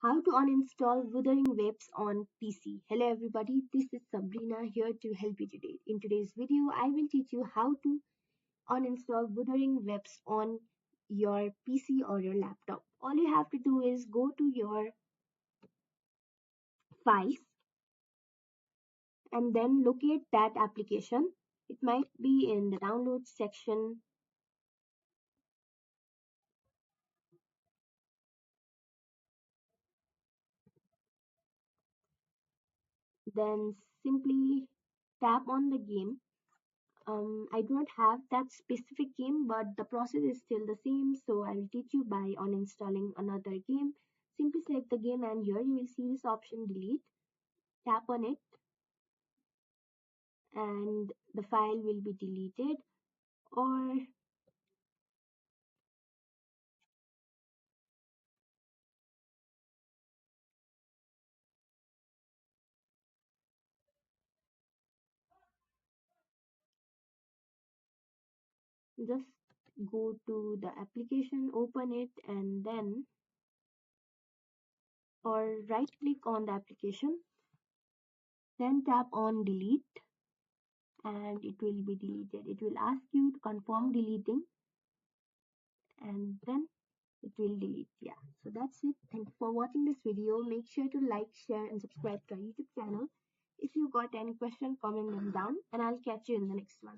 How to uninstall Wuthering Waves on PC. Hello everybody, this is Sabrina here to help you today. In today's video, I will teach you how to uninstall Wuthering Waves on your PC or your laptop. All you have to do is go to your files and then locate that application. It might be in the download section. Then simply tap on the game. I do not have that specific game, but the process is still the same. So I will teach you by uninstalling another game. Simply select the game and here you will see this option delete. Tap on it and the file will be deleted, or just go to the application, open it, and then or right click on the application, then tap on delete and it will be deleted. It will ask you to confirm deleting and then it will delete. Yeah, so that's it. Thank you for watching this video. Make sure to like, share and subscribe to our YouTube channel. If you got any question, comment them down and I'll catch you in the next one.